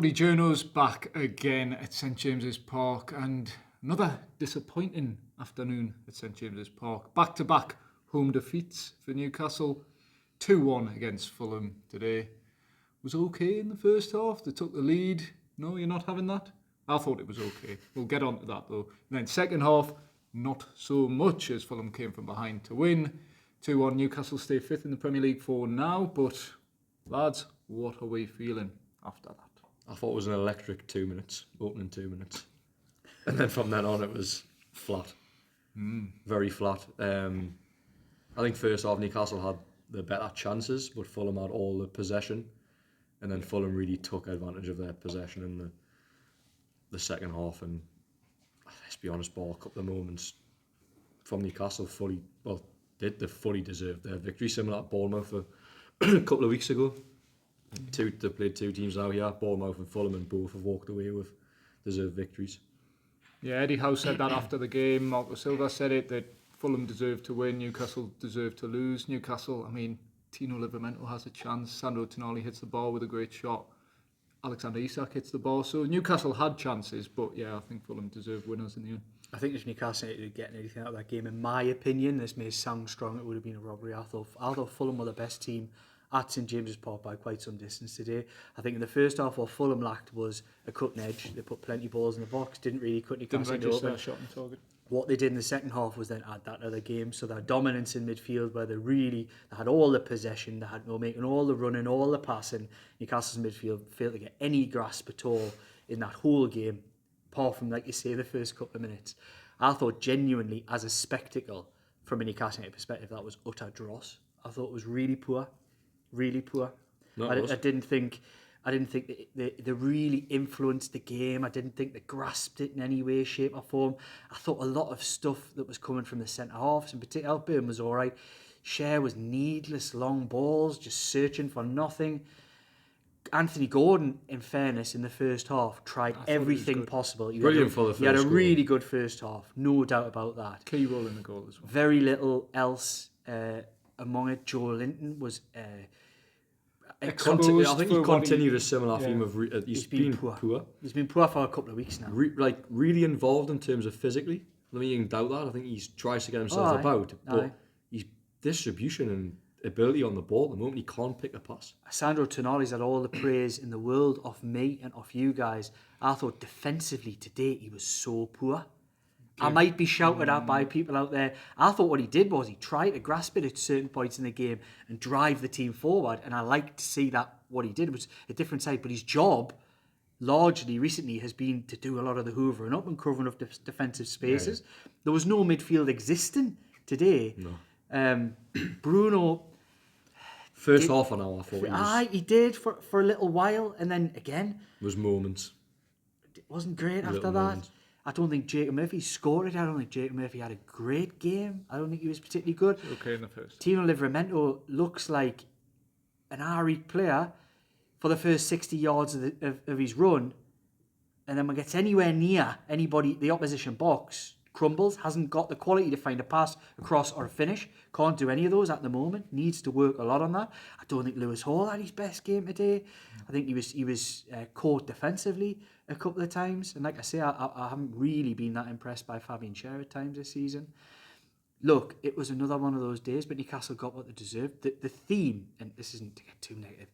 Footy Journo's back again at St James's Park, and another disappointing afternoon at St James's Park. Back-to-back home defeats for Newcastle. 2-1 against Fulham today. Was okay in the first half. They took the lead. No, you're not having that? I thought it was okay. We'll get on to that though. And then second half, not so much, as Fulham came from behind to win. 2-1, Newcastle stay fifth in the Premier League for now. But lads, what are we feeling after that? I thought it was an electric 2 minutes, opening 2 minutes. And then from then on it was flat. Very flat. I think first half Newcastle had the better chances, but Fulham had all the possession. And then Fulham really took advantage of their possession in the second half. And let's be honest, a couple of moments from Newcastle fully deserved their victory, similar to Bournemouth a couple of weeks ago. They played two teams now here, Bournemouth and Fulham, and both have walked away with deserved victories. Yeah, Eddie Howe said that after the game. Marco Silva said it, that Fulham deserved to win, Newcastle deserved to lose. Newcastle, I mean, Tino Livramento has a chance, Sandro Tonali hits the ball with a great shot, Alexander Isak hits the ball, so Newcastle had chances, but yeah, I think Fulham deserved winners in the end. I think if Newcastle needed getting anything out of that game, in my opinion, this may sound strong, it would have been a robbery. I thought Fulham were the best team at St James's Park by quite some distance today. I think in the first half, what Fulham lacked was a cutting edge. They put plenty of balls in the box, didn't really cut Newcastle into open. Shot on target. What they did in the second half was then add that to the game. So their dominance in midfield, where they had all the possession, they had making all the running, all the passing. Newcastle's midfield failed to get any grasp at all in that whole game, apart from, like you say, the first couple of minutes. I thought genuinely, as a spectacle, from a Newcastle perspective, that was utter dross. I thought it was really poor. Really poor. No, I didn't think they really influenced the game. I didn't think they grasped it in any way, shape or form. I thought a lot of stuff that was coming from the centre halves, in particular, Burn was all right. Share was needless long balls, just searching for nothing. Anthony Gordon, in fairness, in the first half, tried everything possible. Brilliant for the first He had a goal. really good first half, no doubt about that. Key role in the goal as well. Very little else among it. Joe Linton was... I think he continued a similar theme of he's been poor. He's been poor for a couple of weeks now. Really involved in terms of physically. Let me even doubt that. I think he tries to get himself about, but his distribution and ability on the ball at the moment, he can't pick a pass. Sandro Tonali's had all the praise in the world of me and of you guys. I thought defensively today he was so poor. I might be shouted at by people out there. I thought what he did was he tried to grasp it at certain points in the game and drive the team forward. And I like to see that what he did was a different side. But his job, largely recently, has been to do a lot of the hoovering up and covering up defensive spaces. Yeah. There was no midfield existing today. No. Bruno... First half an hour, I thought he did for a little while. And then again... There was moments. It wasn't great after that. Moments. I don't think Jacob Murphy scored it. I don't think Jacob Murphy had a great game. I don't think he was particularly good. Okay in the first. Tino Livramento looks like an R-League player for the first 60 yards of his run, and then when he gets anywhere near anybody, the opposition box, crumbles, hasn't got the quality to find a pass, a cross or a finish. Can't do any of those at the moment. Needs to work a lot on that. I don't think Lewis Hall had his best game today. I think he was caught defensively a couple of times. And like I say, I haven't really been that impressed by Fabian Schär at times this season. Look, it was another one of those days, but Newcastle got what they deserved. The theme, and this isn't to get too negative,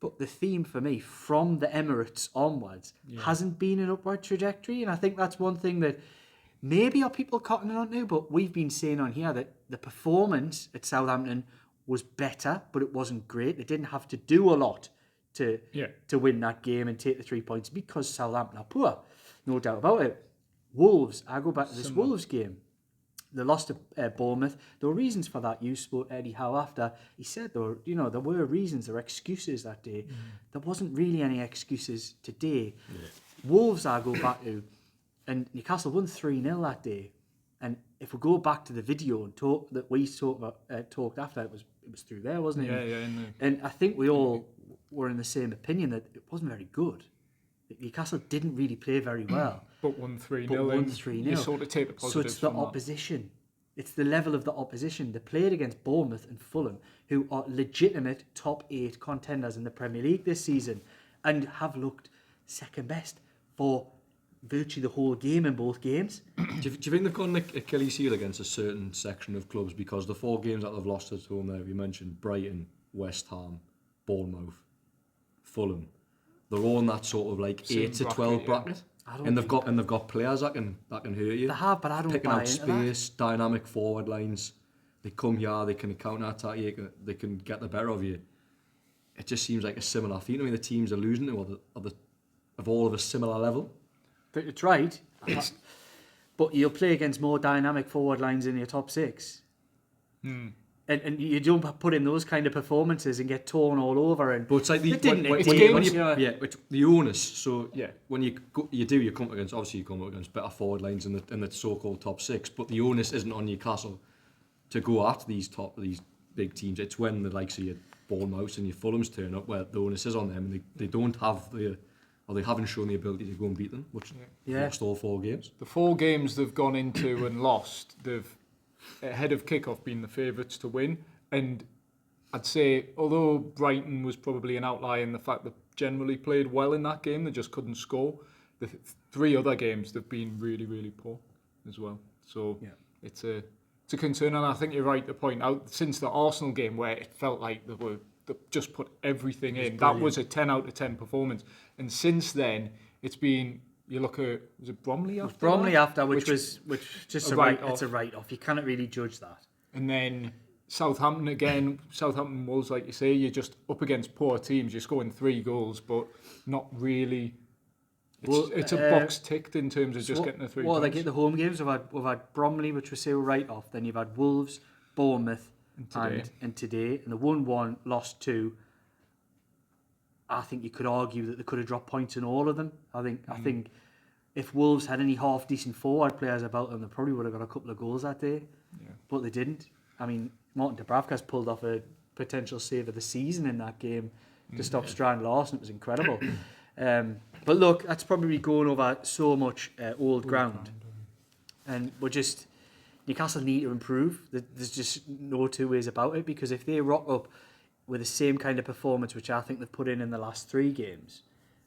but the theme for me from the Emirates onwards hasn't been an upward trajectory. And I think that's one thing that maybe are people cottoning on to, but we've been saying on here that the performance at Southampton was better, but it wasn't great. They didn't have to do a lot to win that game and take the 3 points because Southampton are poor. No doubt about it. Wolves, I go back to this Wolves game. They lost to Bournemouth. There were reasons for that. You spoke to Eddie Howe after. He said there were reasons, there were excuses that day. There wasn't really any excuses today. Yeah. Wolves, I go back to, and Newcastle won 3-0 that day. And if we go back to the video and talk that we talked after, it was through there, wasn't it? Yeah. And I think we all were in the same opinion that it wasn't very good. Newcastle didn't really play very well. But won 3-0. You sort of take the positives. So it's the opposition. It's the level of the opposition. They played against Bournemouth and Fulham, who are legitimate top 8 contenders in the Premier League this season, and have looked second best for virtually the whole game in both games. Do you think they've got an Achilles heel against a certain section of clubs? Because the 4 games that they've lost at home there, you mentioned Brighton, West Ham, Bournemouth, Fulham. They're all in that sort of like Same 8 to bracket, 12 yeah. bracket. I don't And they've think got players that can hurt you. They have, but I don't Picking buy out into that. space, dynamic forward lines. They come here, they can counter attack you, they can get the better of you. It just seems like a similar thing. I mean, the teams are losing to are all of a similar level. But it's right. But you'll play against more dynamic forward lines in your top 6. And you don't put in those kind of performances and get torn all over. And But it's like the the onus. So Yeah. when you come against, obviously you come up against better forward lines in the so-called top 6. But the onus isn't on Newcastle to go at these big teams. It's when the likes of your Bournemouth and your Fulhams turn up where the onus is on them, and they don't have they haven't shown the ability to go and beat them, which lost all 4 games. The 4 games they've gone into and lost, they've ahead of kick-off been the favourites to win. And I'd say, although Brighton was probably an outlier in the fact that generally played well in that game, they just couldn't score. The 3 other games they've been really, really poor as well. So it's a concern, and I think you're right to point out, since the Arsenal game where it felt like they just put everything in, that was a 10 out of 10 performance. And since then, it's been, you look at, was it Bromley after? Bromley that? after, which just it's a write-off. You cannot really judge that. And then Southampton again. Southampton was, like you say, you're just up against poor teams. You're scoring 3 goals, but not really. It's a box ticked in terms of just getting the 3 Well, points. they get the home games. We've had Bromley, which we say were write-off. Then you've had Wolves, Bournemouth, and today. And the 1-1, lost 2. I think you could argue that they could have dropped points in all of them. I think if Wolves had any half decent forward players about them, they probably would have got a couple of goals that day. Yeah. But they didn't. I mean, Martin Dubravka's pulled off a potential save of the season in that game to stop Strand Larsen. It was incredible. But look, that's probably going over so much old ground. And Newcastle need to improve. There's just no 2 ways about it, because if they rock up with the same kind of performance which I think they've put in the last 3 games,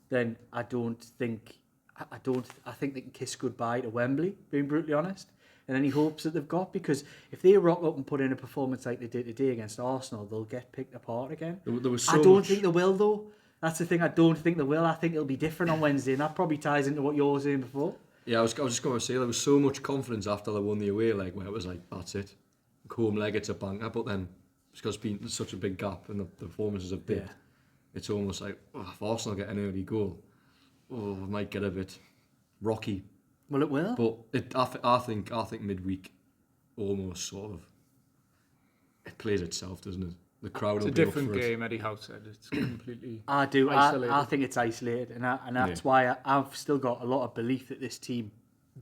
then I think they can kiss goodbye to Wembley, being brutally honest, and any hopes that they've got, because if they rock up and put in a performance like they did today against Arsenal, they'll get picked apart again. I don't think they will, though. That's the thing, I don't think they will. I think it'll be different on Wednesday, and that probably ties into what you were saying before. Yeah, I was just going to say, there was so much confidence after they won the away leg, where it was like, that's it. Home leg, it's a banker, but then because it's been such a big gap and the performances have dipped, it's almost like, if Arsenal get an early goal, it might get a bit rocky. Well, it will. But I think midweek almost sort of, it plays itself, doesn't it? The crowd It's will a be different up for game, Eddie Howe said. It's completely isolated. I think it's isolated, and that's why I've still got a lot of belief that this team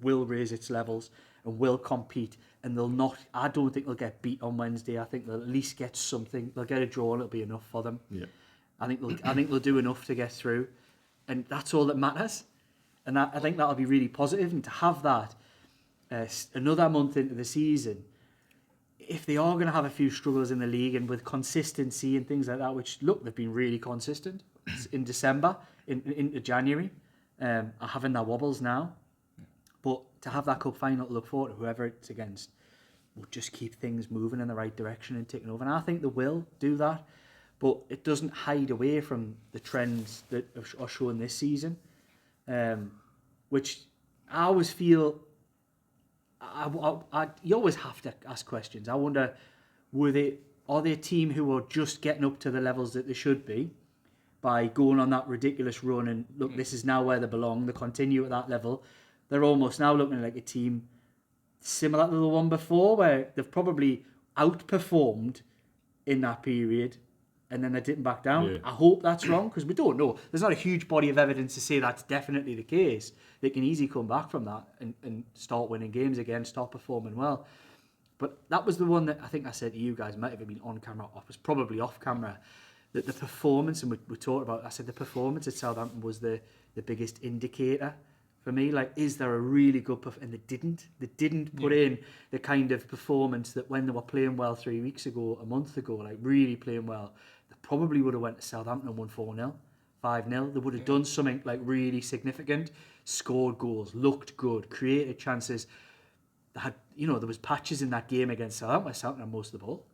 will raise its levels and will compete, and they'll not. I don't think they'll get beat on Wednesday. I think they'll at least get something. They'll get a draw, and it'll be enough for them. Yeah. I think they'll do enough to get through, and that's all that matters. And I think that'll be really positive. And to have that another month into the season, if they are going to have a few struggles in the league and with consistency and things like that, which look, they've been really consistent in December, into January, are having their wobbles now. But to have that cup final to look forward to, whoever it's against, will just keep things moving in the right direction and taking over. And I think they will do that, but it doesn't hide away from the trends that are shown this season, which I always feel. You always have to ask questions. I wonder, are they a team who are just getting up to the levels that they should be by going on that ridiculous run and look, this is now where they belong, they continue at that level. They're almost now looking like a team similar to the one before, where they've probably outperformed in that period and then they didn't back down. Yeah. I hope that's wrong, because we don't know. There's not a huge body of evidence to say that's definitely the case. They can easily come back from that and start winning games again, start performing well. But that was the one that I think I said to you guys, might have been on camera, it was probably off camera, that the performance, and we talked about, I said the performance at Southampton was the biggest indicator for me. Like, is there a really good performance? And they didn't put in the kind of performance that when they were playing well 3 weeks ago, a month ago, like really playing well, they probably would have went to Southampton and won 4-0. 5-0. They would have done something like really significant, scored goals, looked good, created chances. They had, there was patches in that game against Southampton where Southampton had most of the ball.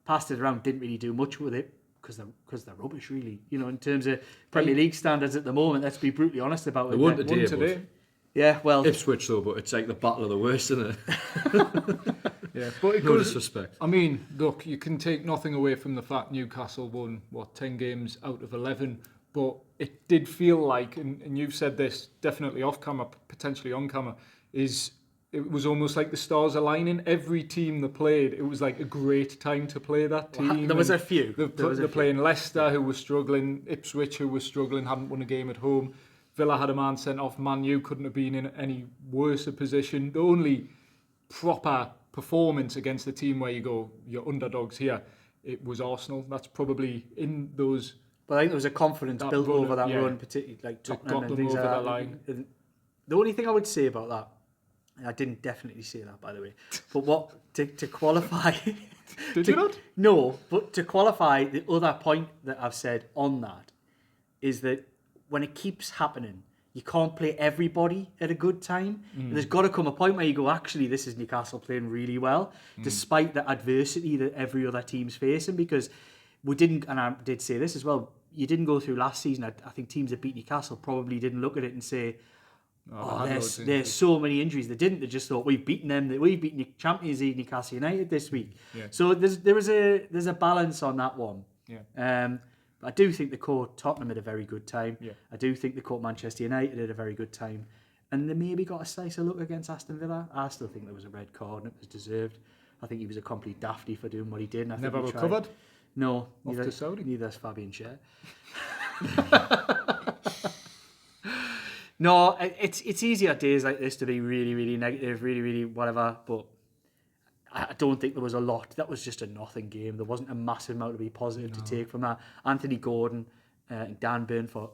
Passed it around, didn't really do much with it because they're rubbish, really. In terms of Premier League standards at the moment, let's be brutally honest about it. They won today. Yeah, well, Ipswich though, but it's like the battle of the worst, isn't it? Yeah, but No disrespect. I mean, look, you can take nothing away from the fact Newcastle won 10 games out of 11, but it did feel like, and you've said this definitely off camera, potentially on camera, it was almost like the stars aligning. Every team that played, it was like a great time to play that team. There was a few. They're playing Leicester, who was struggling, Ipswich, who was struggling, hadn't won a game at home. Villa had a man sent off. Man U couldn't have been in any worse a position. The only proper performance against a team where you go, you're underdogs here, it was Arsenal. That's probably in those. But I think there was a confidence built over that run, particularly like Tottenham and things like that. Line. The only thing I would say about that, and I didn't definitely say that, by the way, but to qualify... Did you not? No, but to qualify the other point that I've said on that is that when it keeps happening, you can't play everybody at a good time. There's got to come a point where you go, actually, this is Newcastle playing really well, despite the adversity that every other team's facing, because we didn't, and I did say this as well, you didn't go through last season. I think teams that beat Newcastle probably didn't look at it and say, there's so many injuries. They didn't. They just thought, we've beaten them. We've beaten Champions League Newcastle United this week. Yeah. So there's a balance on that one. Yeah. I do think they caught Tottenham at a very good time. Yeah. I do think they caught Manchester United at a very good time. And they maybe got a slice of luck against Aston Villa. I still think there was a red card and it was deserved. I think he was a complete dafty for doing what he did. And I Never think recovered? No. Off to Saudi? Neither has Fabian Schär. No, it's easier days like this to be really, really negative, really, really whatever. But I don't think there was a lot. That was just a nothing game. There wasn't a massive amount to be positive to take from that. Anthony Gordon and Dan Burn for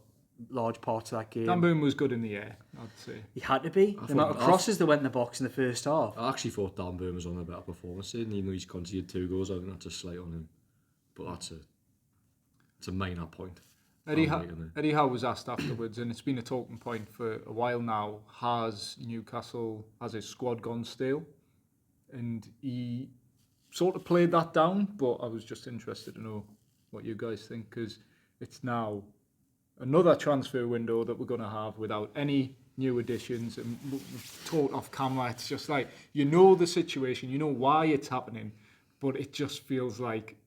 large parts of that game. Dan Burn was good in the air, I'd say. He had to be. The amount of crosses that went in the box in the first half. I actually thought Dan Burn was on a better performance, and even though he's conceded 2 goals, I think that's a slight on him. But it's a minor point. Eddie Howe was asked afterwards, and it's been a talking point for a while now, has his squad gone stale? And he sort of played that down, but I was just interested to know what you guys think, because it's now another transfer window that we're going to have without any new additions, and we've talked off camera, it's just like, the situation, you know why it's happening, but it just feels like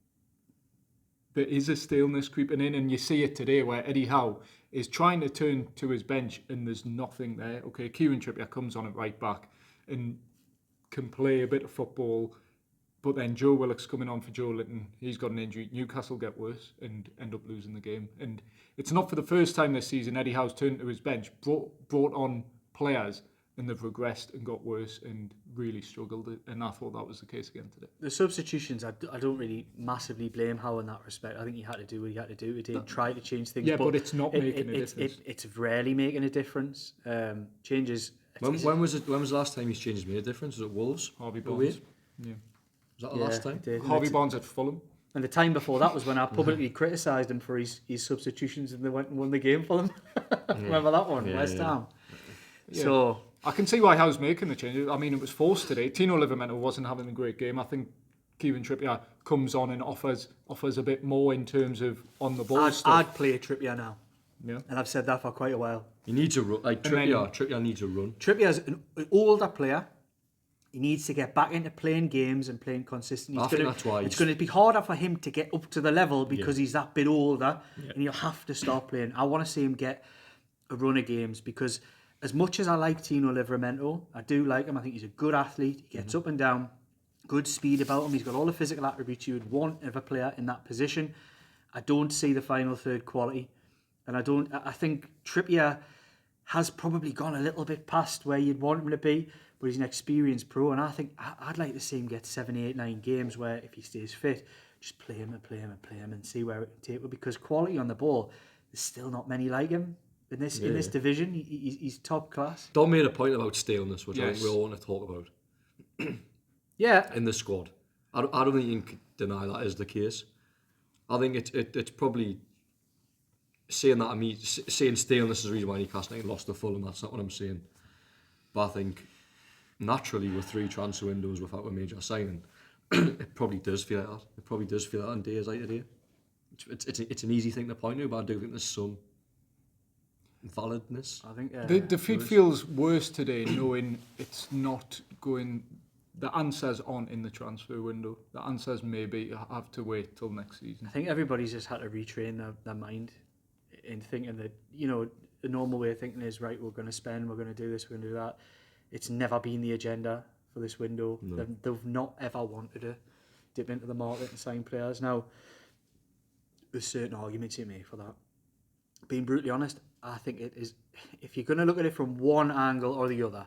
there is a staleness creeping in, and you see it today where Eddie Howe is trying to turn to his bench and there's nothing there. Okay, Kieran Trippier comes on at right back and can play a bit of football, but then Joe Willock's coming on for Joe Linton. He's got an injury. Newcastle get worse and end up losing the game. And it's not for the first time this season Eddie Howe's turned to his bench, brought on players, and they've regressed and got worse and really struggled. And I thought that was the case again today. The substitutions, I don't really massively blame Howe in that respect. I think he had to do what he had to do. He did try to change things. Yeah, but it's not making a difference. It's rarely making a difference. Changes. When was the last time his changes made a difference? Was it Wolves? Harvey Barnes. Yeah. Was that the last time? Harvey Barnes at Fulham. And the time before that was when I publicly criticised him for his substitutions, and they went and won the game for them. Remember that one? West Ham. Yeah. So I can see why Howe's making the changes. I mean, it was forced today. Tino Livramento wasn't having a great game. I think Kieran Trippier comes on and offers a bit more in terms of on the ball stuff. I'd play Trippier now. Yeah. And I've said that for quite a while. He needs a run. Like Trippier needs a run. Trippier's an older player. He needs to get back into playing games and playing consistently. It's going to be harder for him to get up to the level because he's that bit older, and he'll have to start playing. I want to see him get a run of games, because as much as I like Tino Livramento, I do like him. I think he's a good athlete. He gets up and down, good speed about him. He's got all the physical attributes you would want of a player in that position. I don't see the final third quality, and I think Trippier has probably gone a little bit past where you'd want him to be, but he's an experienced pro, and I think I'd like to see him get 7, 8, 9 games where, if he stays fit, just play him and see where it can take him, because quality on the ball, there's still not many like him in this division. He's top class. Don made a point about staleness, which I think we all want to talk about. Yeah. In the squad. I don't think you can deny that is the case. I think it's probably saying that, I mean, saying staleness is the reason why Newcastle United lost to Fulham. That's not what I'm saying. But I think naturally with 3 transfer windows without a major signing, it probably does feel like that. It probably does feel like that on days like today. It's an easy thing to point to, but I do think there's some validness. I think The defeat feels worse today, knowing it's not going. The answers aren't in the transfer window. The answers maybe have to wait till next season. I think everybody's just had to retrain their mind in thinking that, you know, the normal way of thinking is, right, we're going to spend, we're going to do this, we're going to do that. It's never been the agenda for this window. No. They've not ever wanted to dip into the market and sign players. Now, there's certain arguments you make for that. Being brutally honest, I think it is, if you're going to look at it from one angle or the other,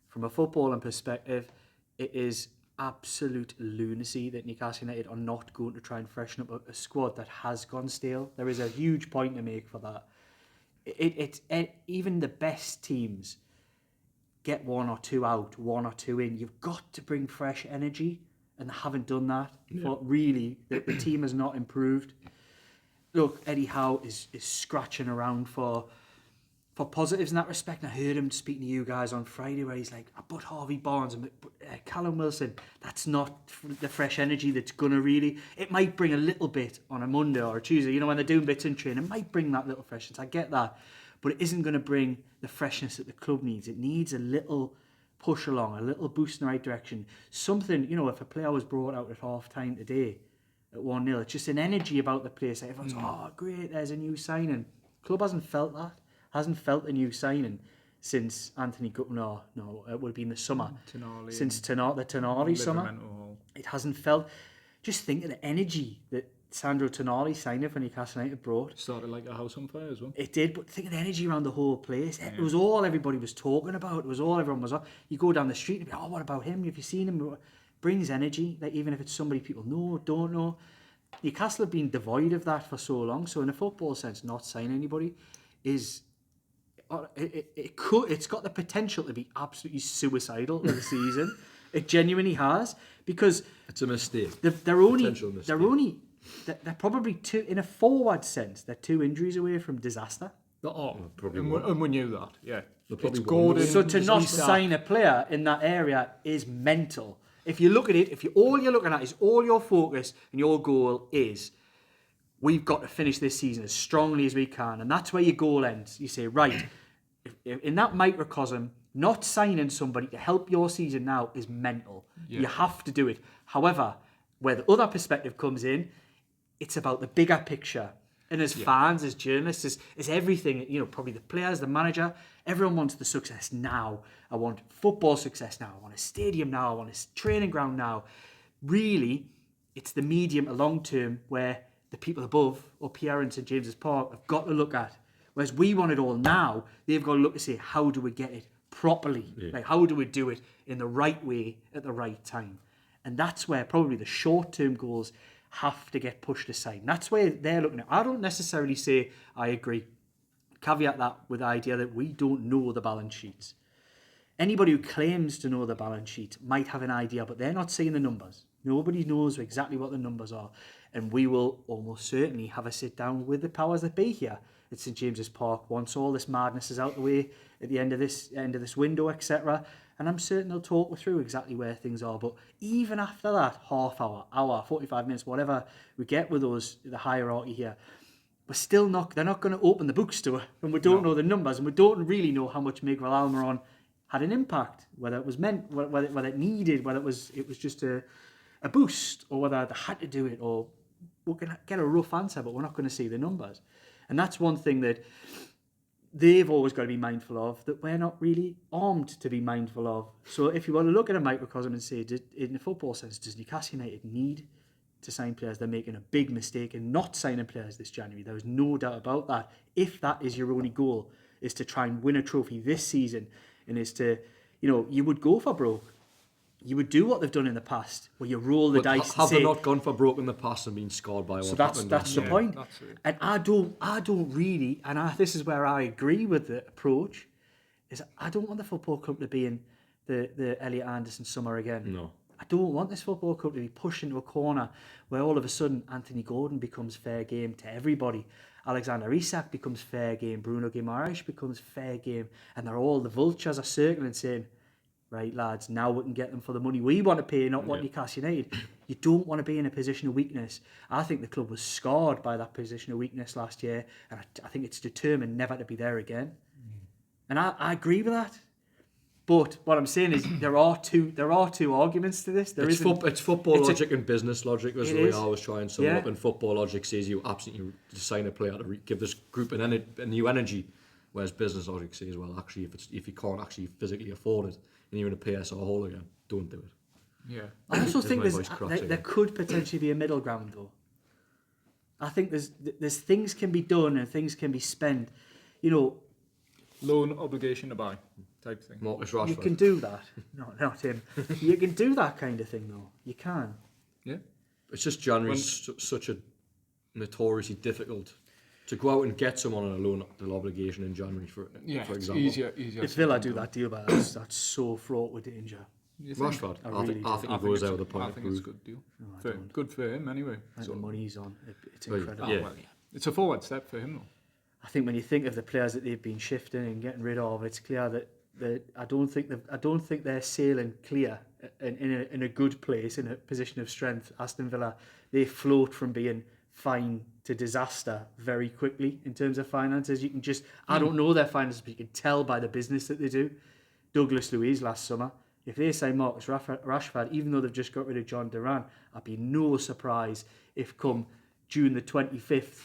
from a footballing perspective, it is absolute lunacy that Newcastle United are not going to try and freshen up a squad that has gone stale. There is a huge point to make for that. Even the best teams get 1 or 2 out, 1 or 2 in. You've got to bring fresh energy, and they haven't done that. Yeah. But really, the team has not improved. Look, Eddie Howe is scratching around for positives in that respect. And I heard him speaking to you guys on Friday where he's like, but Harvey Barnes and Callum Wilson, that's not the fresh energy that's going to really... It might bring a little bit on a Monday or a Tuesday, you know, when they're doing bits in training, it might bring that little freshness. I get that. But it isn't going to bring the freshness that the club needs. It needs a little push along, a little boost in the right direction. Something, you know, if a player was brought out at half-time today at 1-0, it's just an energy about the place. Like everyone's, oh, great, there's a new signing. Club hasn't felt that. Hasn't felt a new signing since Anthony Gutman, no, it would have been the summer. Since the Tonali summer. It hasn't felt... Just think of the energy that Sandro Tonali signing for Newcastle United brought. Started like a house on fire as well. It did, but think of the energy around the whole place. It was all everybody was talking about. It was all everyone was on. You go down the street and be, oh, what about him? Have you seen him? Brings energy, like even if it's somebody people know, don't know. Newcastle have been devoid of that for so long. So in a football sense, not signing anybody is... It's got the potential to be absolutely suicidal in the season. It genuinely has, because it's a mistake. They're probably two, in a forward sense, they're 2 injuries away from disaster. And we knew that. Yeah, it's Gordon. So to not sign a player in that area is mental. If you look at it, all you're looking at is all your focus and your goal is, we've got to finish this season as strongly as we can. And that's where your goal ends. You say, right, if in that microcosm, not signing somebody to help your season now is mental. Yeah. You have to do it. However, where the other perspective comes in, it's about the bigger picture. And as fans, as journalists, as everything, you know, probably the players, the manager, everyone wants the success now. I want football success now. I want a stadium now. I want a training ground now. Really, it's the medium to long term where the people above, up here in St James's Park, have got to look at. Whereas we want it all now, they've got to look to say, how do we get it properly? Yeah. Like, how do we do it in the right way at the right time? And that's where probably the short-term goals have to get pushed aside. And that's where they're looking at. I don't necessarily say I agree. Caveat that with the idea that we don't know the balance sheets. Anybody who claims to know the balance sheet might have an idea, but they're not seeing the numbers. Nobody knows exactly what the numbers are. And we will almost certainly have a sit down with the powers that be here at St James's Park once all this madness is out the way at the end of this window, etc. And I'm certain they'll talk through exactly where things are. But even after that half hour, 45 minutes, whatever we get with the hierarchy here, they're not going to open the books to it. And we don't know the numbers, and we don't really know how much Miguel Almiron had an impact, whether it was meant, whether it needed, whether it was just a boost, or whether they had to do it, or we're going to get a rough answer, but we're not going to see the numbers. And that's one thing that they've always got to be mindful of, that we're not really armed to be mindful of. So if you want to look at a microcosm and say, in the football sense, does Newcastle United need to sign players? They're making a big mistake in not signing players this January. There is no doubt about that. If that is your only goal, is to try and win a trophy this season, and is to, you know, you would go for broke. You would do what they've done in the past, where you roll the dice. Have they not gone for broke in the past and been scored by what happened? So that's the point. And I don't really, and this is where I agree with the approach, is I don't want the football club to be in the Elliot Anderson summer again. No. I don't want this football club to be pushed into a corner where all of a sudden Anthony Gordon becomes fair game to everybody. Alexander Isak becomes fair game. Bruno Guimaraes becomes fair game. And they're all, the vultures are circling saying, right, lads, now we can get them for the money we want to pay, not what Newcastle United. You don't want to be in a position of weakness. I think the club was scarred by that position of weakness last year, and I think it's determined never to be there again. And I agree with that. But what I'm saying is there are two arguments to this. It's football logic and business logic, as we always try and sum it up. And football logic says you absolutely sign a player to give this group a new energy, whereas business logic says, well, actually, if you can't actually physically afford it and you're in a PSR hole again, don't do it. Yeah. I also think there could potentially be a middle ground, though. I think there's things can be done and things can be spent. You know, loan obligation to buy type thing. Marcus Rashford. You can do that. No, not him. You can do that kind of thing, though. You can. Yeah. It's just January's such a notoriously difficult to go out and get someone on a loan obligation in January, for example. Easier. If Villa do that deal, but that's so fraught with danger. Rashford, I think he goes out of the point. I think it's a good deal. Good for him, anyway. And the money's on. It's incredible. Yeah. It's a forward step for him, though. I think when you think of the players that they've been shifting and getting rid of, it's clear that I don't think they're sailing clear in a good place, in a position of strength. Aston Villa, they float from being fine to disaster very quickly in terms of finances. You can I don't know their finances, but you can tell by the business that they do. Douglas Luiz last summer, if they sign Marcus Rashford, even though they've just got rid of John Duran, I'd be no surprise if come June the 25th,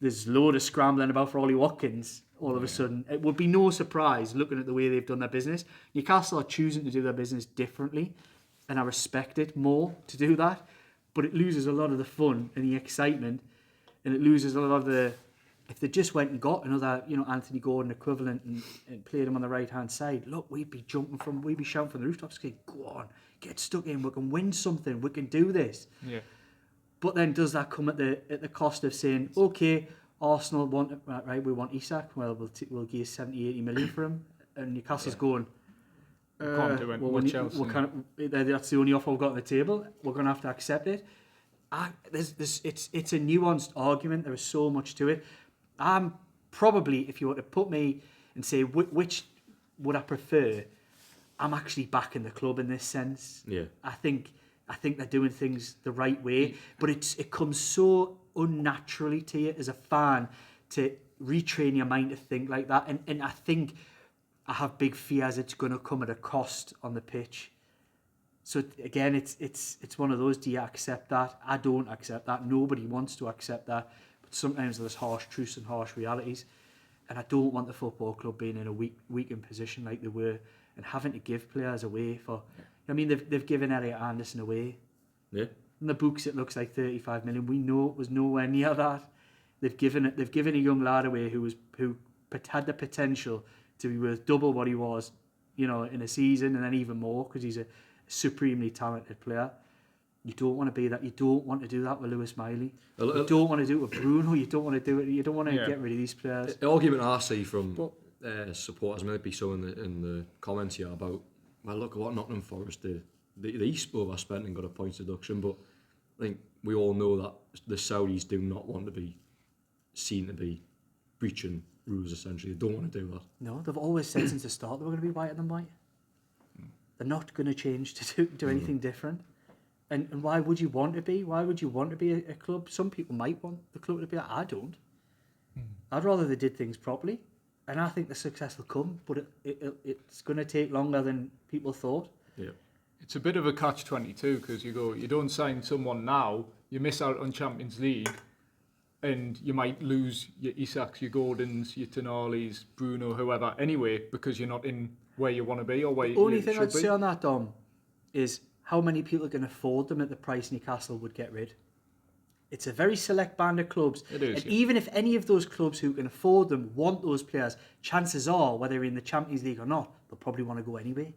there's a load of scrambling about for Ollie Watkins all of a sudden. It would be no surprise looking at the way they've done their business. Newcastle are choosing to do their business differently, and I respect it more to do that, but it loses a lot of the fun and the excitement, and it loses a lot of the... If they just went and got another, Anthony Gordon equivalent and played him on the right-hand side, look, we'd be shouting from the rooftops, going, go on, get stuck in, we can win something, we can do this. Yeah. But then does that come at the cost of saying, okay, Arsenal want, right, we want Isak, well, we'll give 70, 80 million for him, and Newcastle's going, can't do it. Well, Chelsea. That's the only offer we've got on the table, we're going to have to accept it. It's a nuanced argument, there is so much to it. I'm probably, if you were to put me and say which would I prefer, I'm actually backing the club in this sense. Yeah. I think they're doing things the right way, but it comes so unnaturally to you as a fan to retrain your mind to think like that. And I think I have big fears it's going to come at a cost on the pitch. So again, it's one of those, do you accept that? I don't accept that. Nobody wants to accept that. But sometimes there's harsh truths and harsh realities. And I don't want the football club being in a weakened position like they were and having to give players away for... I mean, they've given Elliot Anderson away. Yeah. In the books, it looks like 35 million. We know it was nowhere near that. They've given a young lad away who had the potential to be worth double what he was, in a season, and then even more because he's a supremely talented player. You don't want to be that. You don't want to do that with Lewis Miley. You don't want to do it with Bruno. You don't want to do it. You don't want to get rid of these players. The argument I see from supporters, maybe so in the comments here about, well, look at what Nottingham Forest did. They overspent and got a points deduction, but I think we all know that the Saudis do not want to be seen to be breaching rules, essentially. They don't want to do that. No, they've always said since the start they were going to be whiter than white. They're not going to change to do anything different. And why would you want to be? Why would you want to be a club? Some people might want the club to be like, I don't. I'd rather they did things properly. And I think the success will come, but it's going to take longer than people thought. Yeah. It's a bit of a catch-22 because you don't sign someone now, you miss out on Champions League, and you might lose your Isaks, your Gordons, your Tonali's, Bruno, whoever, anyway, because you're not in where you want to be or where you should be. The only thing I'd say on that, Dom, is how many people can afford them at the price Newcastle would get rid. It's a very select band of clubs. It is, and even if any of those clubs who can afford them want those players, chances are, whether they're in the Champions League or not, they'll probably want to go anyway.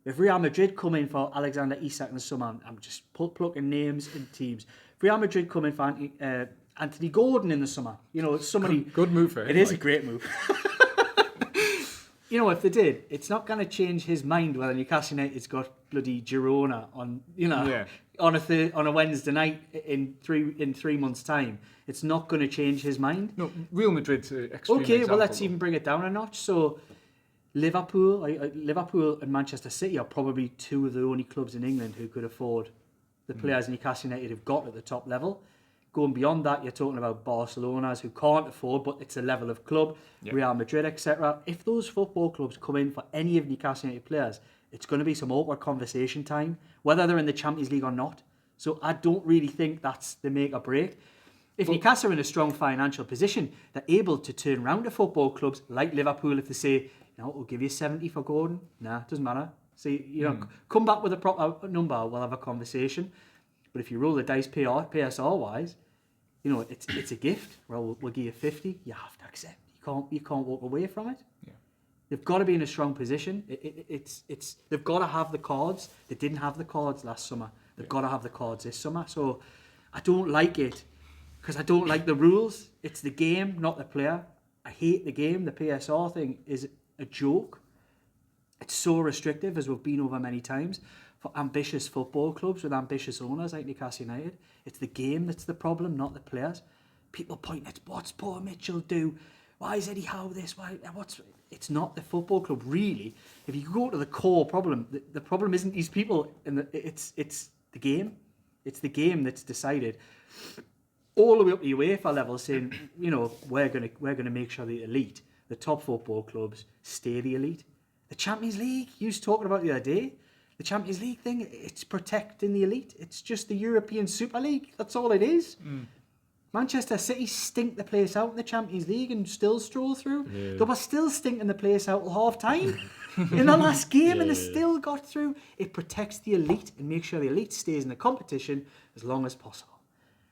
If Real Madrid come in for Alexander Isak in the summer, I'm just plucking names and teams. If Real Madrid come in for Anthony Gordon in the summer, somebody... Good move for him. It is a great move. you know, if they did, it's not going to change his mind whether Newcastle United's got bloody Girona on, you know, Yeah. on a Wednesday night in 3 months' time. It's not going to change his mind. No, Real Madrid's an extreme Okay, example, well, let's though. even bring it down a notch. So, Liverpool and Manchester City are probably two of the only clubs in England who could afford the players Newcastle United have got at the top level. Going beyond that, you're talking about Barcelona's who can't afford, but it's a level of club, Real Madrid, etc. If those football clubs come in for any of Newcastle United players, it's going to be some awkward conversation time, whether they're in the Champions League or not. So I don't really think that's the make or break. If Newcastle are in a strong financial position, they're able to turn round to football clubs like Liverpool if they say, you know, we'll give you 70 for Gordon. Nah, doesn't matter. See, you know, come back with a proper number, we'll have a conversation. But if you roll the dice PSR-wise, you know, it's a gift. Well, we'll give you 50. You have to accept. You can't walk away from it. Yeah. They've got to be in a strong position. They've got to have the cards. They didn't have the cards last summer. They've got to have the cards this summer. So I don't like it because I don't like the rules. It's the game, not the player. I hate the game. The PSR thing is a joke. It's so restrictive, as we've been over many times, for ambitious football clubs with ambitious owners like Newcastle United. It's the game that's the problem, not the players. People point at what's Paul Mitchell do? Why is Eddie Howe this? It's not the football club, really. If you go to the core problem, the problem isn't these people, and it's the game. It's the game that's decided all the way up to UEFA level, saying, you know, we're gonna make sure the elite, the top football clubs, stay the elite. The Champions League, you was talking about the other day, the Champions League thing, it's protecting the elite. It's just the European Super League. That's all it is. Manchester City stink the place out in the Champions League and still stroll through. Yeah. They were still stinking the place out at half time in the last game, and they still got through. It protects the elite and makes sure the elite stays in the competition as long as possible.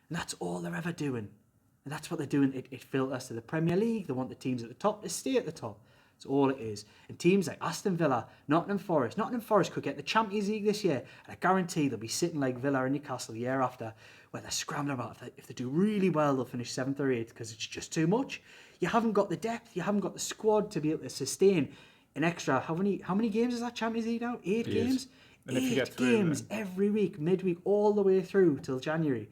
And that's all they're ever doing. And that's what they're doing. It filters to the Premier League. They want the teams at the top to stay at the top. That's all it is. And teams like Aston Villa, Nottingham Forest could get the Champions League this year, and I guarantee they'll be sitting like Villa and Newcastle the year after, where they're scrambling about. If they do really well, they'll finish 7th or 8th because it's just too much. You haven't got the depth, you haven't got the squad to be able to sustain an extra. How many games is that Champions League now? 8 games. And 8 games every week, midweek, all the way through till January.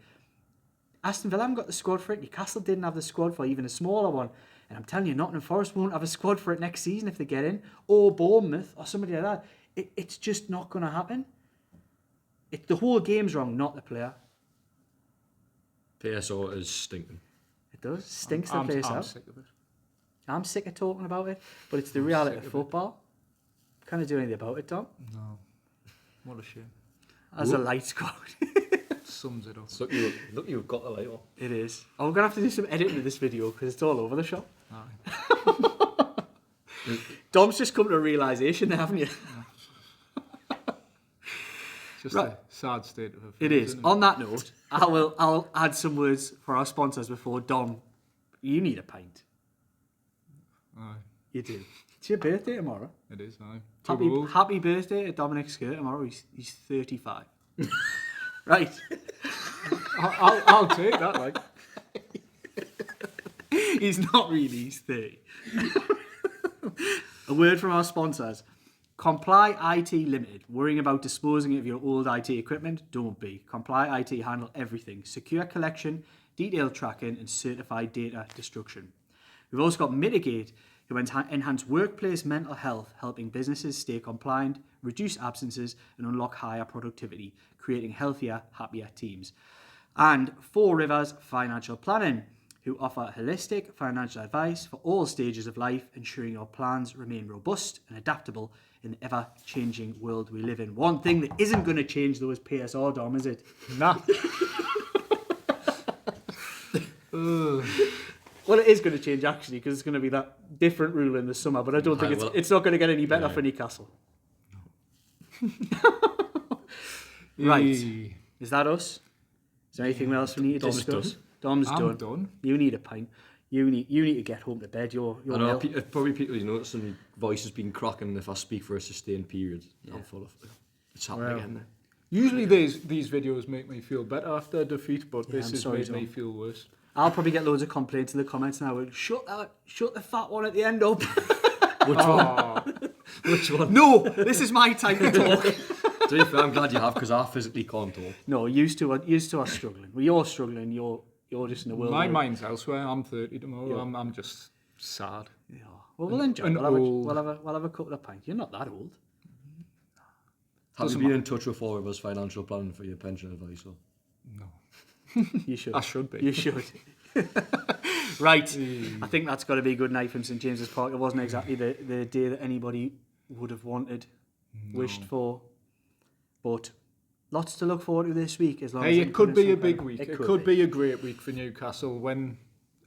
Aston Villa haven't got the squad for it. Newcastle didn't have the squad for even a smaller one. And I'm telling you, Nottingham Forest won't have a squad for it next season if they get in. Or Bournemouth or somebody like that. It's just not going to happen. The whole game's wrong, not the player. PSO is stinking. It does. Stinks the place out. I'm sick of it. I'm sick of talking about it, but it's the reality of football. Can't I do anything about it, Tom? No. What a shame. As a light squad. Sums it up. Look, you've got the light on. It is. Oh, we're going to have to do some editing of this video because it's all over the shop. Dom's just come to a realisation there, haven't you? Just Right. a sad state of affairs. It is. Isn't it? On that note, I'll add some words for our sponsors before Dom. You need a pint. Aye, You do. It's your birthday tomorrow. it is. Aye. Happy birthday to Dominic Skirt tomorrow. He's 35. Right. I'll take that. Like, He's not really. He's 30. A word from our sponsors. Comply IT Limited. Worrying about disposing of your old IT equipment? Don't be. Comply IT handle everything. Secure collection, detailed tracking, and certified data destruction. We've also got Mitigate, who enhance workplace mental health, helping businesses stay compliant, reduce absences, and unlock higher productivity, creating healthier, happier teams. And Four Rivers Financial Planning, who offer holistic financial advice for all stages of life, ensuring your plans remain robust and adaptable in the ever-changing world we live in. One thing that isn't going to change, though, is PSR, Dom, is it? nah. Well, it is going to change, actually, because it's going to be that different rule in the summer, but I don't think it's not going to get any better for Newcastle. Right. Is that us? Is there anything else we need to discuss? Dom's I'm done. done. You need a pint. You need to get home to bed. You're I know, probably people you notice my voice has been cracking if I speak for a sustained period. I'm full of it's happening again now. Usually these videos make me feel better after a defeat, but this has sorry, made me Tom. feel worse. I'll probably get loads of complaints in the comments now. Shut the fat one at the end up. Which one? Which one? No, this is my time to talk. To be fair, I'm glad you have, because I physically can't talk. No, used to us struggling. We're all struggling. You're just in the world. My mind's elsewhere. I'm 30 tomorrow. Yeah. I'm just sad. Yeah. Well, we'll enjoy. and We'll have a couple of pints. You're not that old. Have you been in touch with all of us financial planning for your pension advice? Or? No. You should. I should be. You should. Right. I think that's got to be a good night from St James's Park. It wasn't exactly the day that anybody would have wanted, wished for. But lots to look forward to this week. As long as It could be a big sunshine. week. It could be a great week for Newcastle when,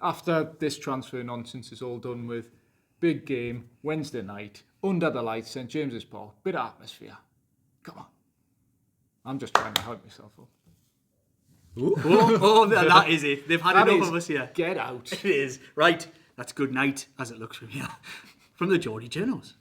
after this transfer nonsense is all done with, big game, Wednesday night, under the lights, St James's Park, bit of atmosphere. Come on. I'm just trying to hype myself up. Oh, that is it. They've had That enough is, of us here. Get out. It is. Right. That's good night, as it looks from here. From the Geordie Journals.